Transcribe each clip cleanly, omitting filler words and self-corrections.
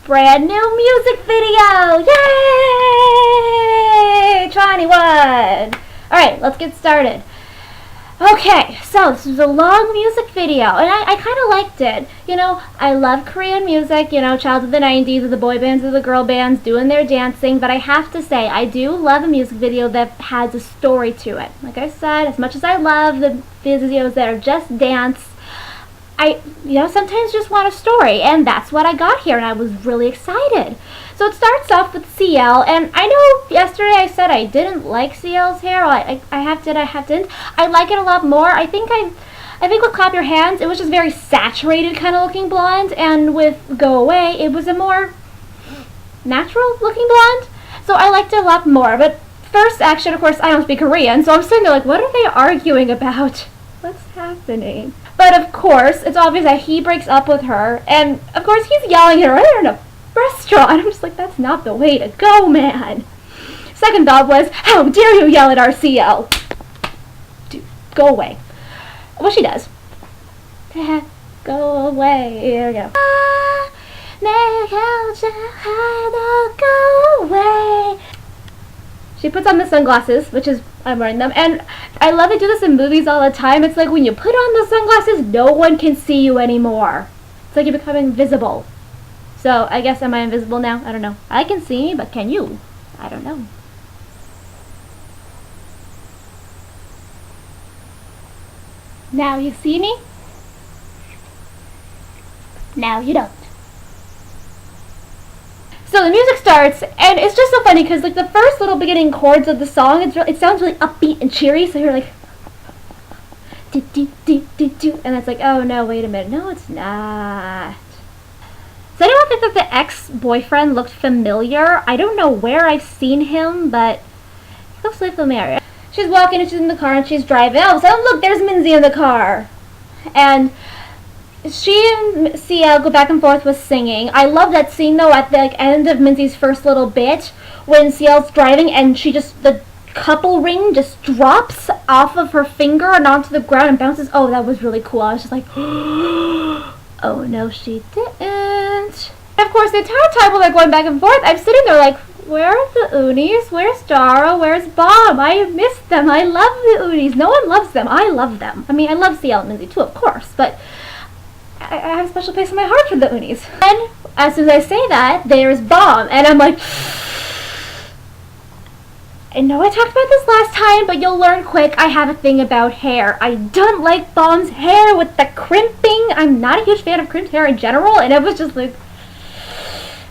brand new music video! Yay! 21! Alright, let's get started. Okay, so this is a long music video, and I kind of liked it. You know, I love Korean music, you know, child of the 90s, of the boy bands, of the girl bands, doing their dancing, but I have to say, I do love a music video that has a story to it. Like I said, as much as I love the videos that are just dance, I sometimes just want a story, and that's what I got here, and I was really excited. So it starts off with CL, and I know yesterday I said I didn't like CL's hair. I didn't. I like it a lot more. I think with Clap Your Hands, it was just very saturated kind of looking blonde, and with Go Away, it was a more natural looking blonde. So I liked it a lot more. But first action, of course, I don't speak Korean, so I'm sitting there like, what are they arguing about? What's happening? But of course, it's obvious that he breaks up with her, and of course he's yelling at her. They're in a restaurant. I'm just like, that's not the way to go, man. Second thought was, how dare you yell at our CL? Dude, go away. Well, she does. Go away. Here we go. Go away. She puts on the sunglasses, which is, I'm wearing them, and I love they do this in movies all the time. It's like when you put on the sunglasses, no one can see you anymore. It's like you become invisible. So, I guess, am I invisible now? I don't know. I can see me, but can you? I don't know. Now you see me? Now you don't. So the music starts, and it's just so funny because like the first little beginning chords of the song, it sounds really upbeat and cheery. So you're like, do do do do do, and it's like, oh no, wait a minute, no, it's not. Does anyone think that the ex-boyfriend looked familiar? I don't know where I've seen him, but he looks really familiar. She's walking and she's in the car and she's driving. All of a sudden, look, there's Minzy in the car, and she and CL go back and forth with singing. I love that scene though at the end of Minzy's first little bit when CL's driving and the couple ring just drops off of her finger and onto the ground and bounces. Oh, that was really cool. I was just like, oh no, she didn't. And of course, the entire time while they're going back and forth, I'm sitting there like, where are the Unis? Where's Dara? Where's Bob? I miss them. I love the Unis. No one loves them. I love them. I mean, I love CL and Minzy too, of course, but I have a special place in my heart for the Unis. And as soon as I say that, there's Bomb, and I'm like, I know I talked about this last time, but you'll learn quick, I have a thing about hair. I don't like Bomb's hair with the crimping. I'm not a huge fan of crimped hair in general, and it was just like,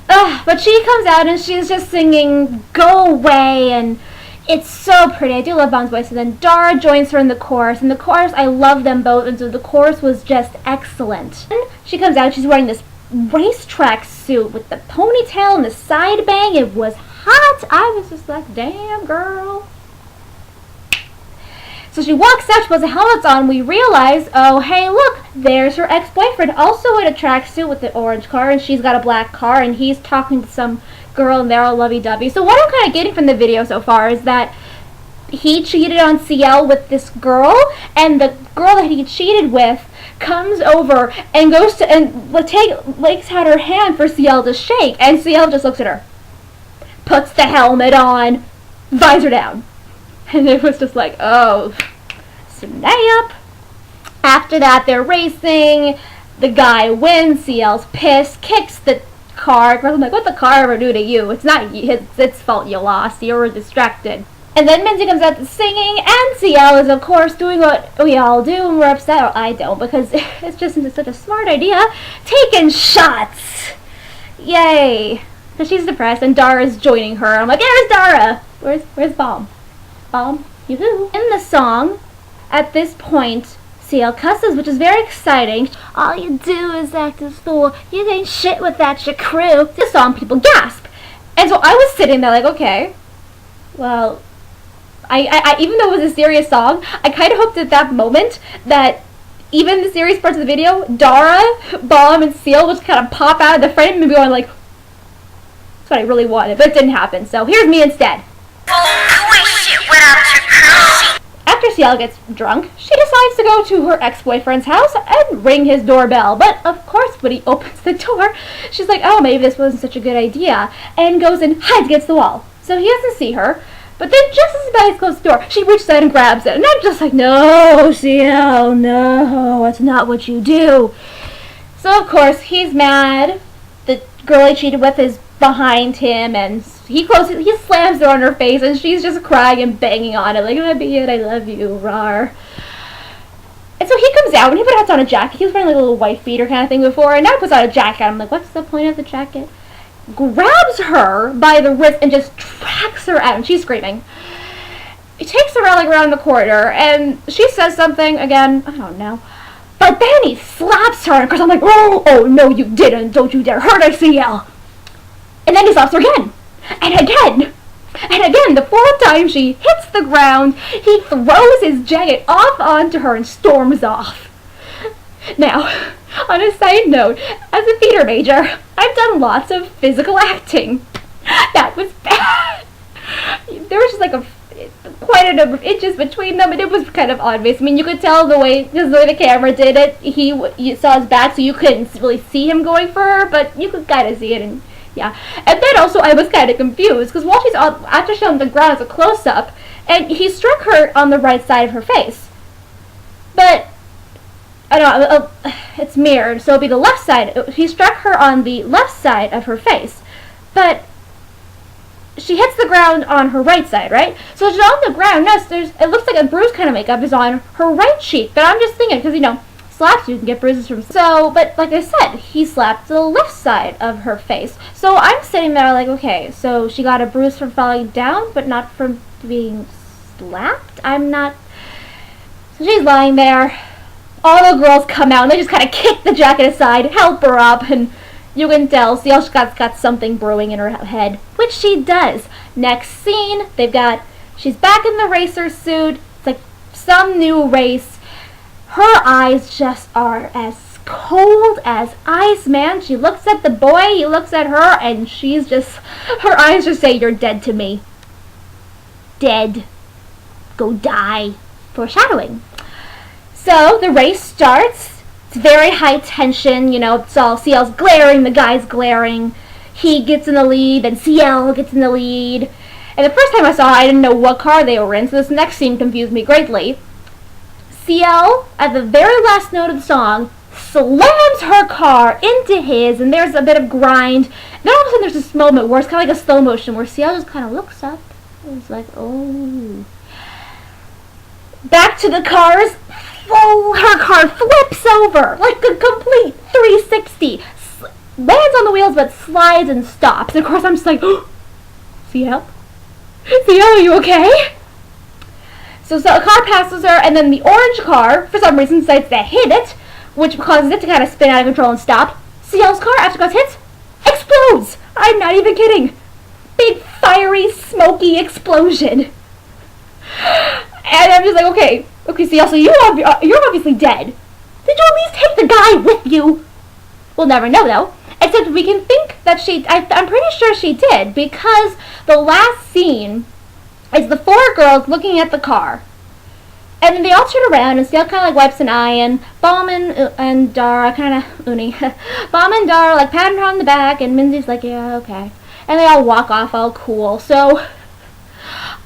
ugh. But she comes out and she's just singing Go Away, and it's so pretty. I do love Bomb's voice. And then Dara joins her in the chorus. And the chorus, I love them both. And so the chorus was just excellent. And she comes out. She's wearing this racetrack suit with the ponytail and the side bang. It was hot. I was just like, damn, girl. So she walks out. She puts the helmets on. We realize, oh, hey, look, there's her ex-boyfriend, also in a tracksuit with the orange car. And she's got a black car. And he's talking to some girl, and they're all lovey-dovey. So what I'm kind of getting from the video so far is that he cheated on CL with this girl, and the girl that he cheated with comes over and goes to and takes out her hand for CL to shake, and CL just looks at her, puts the helmet on, visor down, and it was just like, oh, snap. After that, they're racing. The guy wins. CL's pissed, kicks the car. I'm like, what the car ever do to you? It's not its fault you lost. You were distracted. And then Minzy comes out to singing, and CL is, of course, doing what we all do when we're upset. Or I don't, because it's just such a smart idea. Taking shots! Yay! Because she's depressed, and Dara's joining her. I'm like, there's Dara! Where's Bomb? Bomb? Yoo-hoo! In the song, at this point, CL cusses, which is very exciting. All you do is act a fool. You ain't shit without your crew. This song, people gasp. And so I was sitting there like, okay, well, I even though it was a serious song, I kind of hoped at that moment that even the serious parts of the video, Dara, Bomb, and CL would kind of pop out of the frame and be going like, that's what I really wanted, but it didn't happen. So here's me instead. After CL gets drunk, she decides to go to her ex-boyfriend's house and ring his doorbell. But of course, when he opens the door, she's like, oh, maybe this wasn't such a good idea, and goes and hides against the wall. So he doesn't see her. But then just as bad as closes the door, she reaches out and grabs it. And I'm just like, no, CL, no, that's not what you do. So of course, he's mad. The girl he cheated with is behind him, and he slams her on her face, and she's just crying and banging on it, like, I'm be it, I love you, rar. And so he comes out, and he puts on a jacket. He was wearing like a little wife beater kind of thing before, and now he puts on a jacket. I'm like, what's the point of the jacket? Grabs her by the wrist and just drags her out, and she's screaming. He takes her around the corridor, and she says something again, I don't know. But then he slaps her, and because I'm like, oh, no, you didn't. Don't you dare hurt her, CL. And then he slaps her again. And again. And again, the fourth time she hits the ground, he throws his jacket off onto her and storms off. Now, on a side note, as a theater major, I've done lots of physical acting. That was bad. There was just quite a number of inches between them, and it was kind of obvious. I mean, you could tell the way the camera did it. You saw his back, so you couldn't really see him going for her, but you could kind of see it, and yeah. And then also, I was kind of confused, because while she's after she's on the ground as a close-up, and he struck her on the right side of her face. But, I don't know, it's mirrored, so it'll be the left side. He struck her on the left side of her face. But she hits the ground on her right side, right? So she's on the ground. Yes, it looks like a bruise kind of makeup is on her right cheek. But I'm just thinking, because, slaps you can get bruises from. So, but like I said, he slapped the left side of her face. So I'm sitting there like, okay, so she got a bruise from falling down, but not from being slapped? I'm not. So she's lying there. All the girls come out, and they just kind of kick the jacket aside, help her up, and you can tell CL's got something brewing in her head, which she does. Next scene, she's back in the racer suit. It's like some new race. Her eyes just are as cold as ice, man. She looks at the boy, he looks at her, and her eyes just say, you're dead to me. Dead. Go die. Foreshadowing. So the race starts. It's very high tension, it's all CL's glaring, the guy's glaring. He gets in the lead, then CL gets in the lead. And the first time I saw it, I didn't know what car they were in, so this next scene confused me greatly. CL, at the very last note of the song, slams her car into his, and there's a bit of grind. Then all of a sudden there's this moment where it's kind of like a slow motion, where CL just kind of looks up. It's like, oh. Back to the cars. Her car flips over, like a complete 360. Lands on the wheels, but slides and stops. And of course, I'm just like, CL? CL, are you okay? So a car passes her, and then the orange car, for some reason, decides to hit it, which causes it to kind of spin out of control and stop. CL's car, after it hits, explodes! I'm not even kidding. Big, fiery, smoky explosion. And I'm just like, okay, CL, so you're obviously dead. Did you at least take the guy with you? We'll never know, though. Except we can think that I'm pretty sure she did, because the last scene is the four girls looking at the car. And then they all turn around, and CL kind of wipes an eye, and Bauman and Dara Bauman and Dara patting her on the back, and Minzy's like, yeah, okay. And they all walk off all cool, so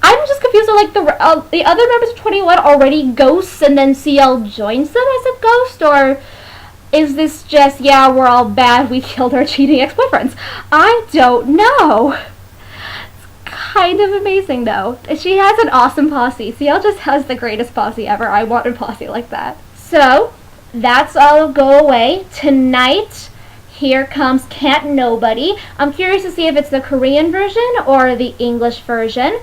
I'm just confused. So, the other members of 21 already ghosts, and then CL joins them as a ghost, or is this just, yeah, we're all bad, we killed our cheating ex-boyfriends? I don't know. It's kind of amazing, though. She has an awesome posse. CL just has the greatest posse ever. I want a posse like that. So, that's all go away. Tonight, here comes Can't Nobody. I'm curious to see if it's the Korean version or the English version.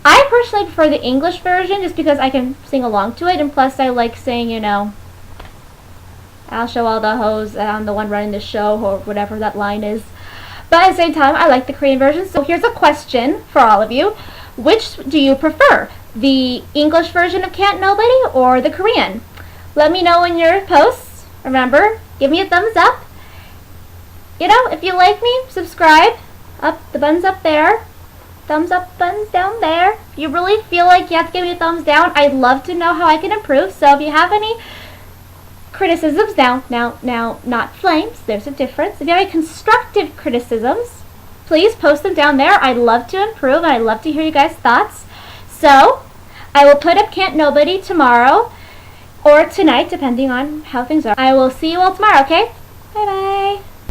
I personally prefer the English version just because I can sing along to it, and plus I like saying, I'll show all the hoes, I'm the one running the show, or whatever that line is. But at the same time, I like the Korean version. So here's a question for all of you. Which do you prefer? The English version of Can't Nobody or the Korean? Let me know in your posts. Remember, give me a thumbs up. If you like me, subscribe. The button's up there. thumbs up buttons down there. If you really feel like you have to give me a thumbs down, I'd love to know how I can improve. So if you have any criticisms, now, not flames, there's a difference. If you have any constructive criticisms, please post them down there. I'd love to improve, and I'd love to hear you guys' thoughts. So, I will put up Can't Nobody tomorrow, or tonight, depending on how things are. I will see you all tomorrow, okay? Bye-bye.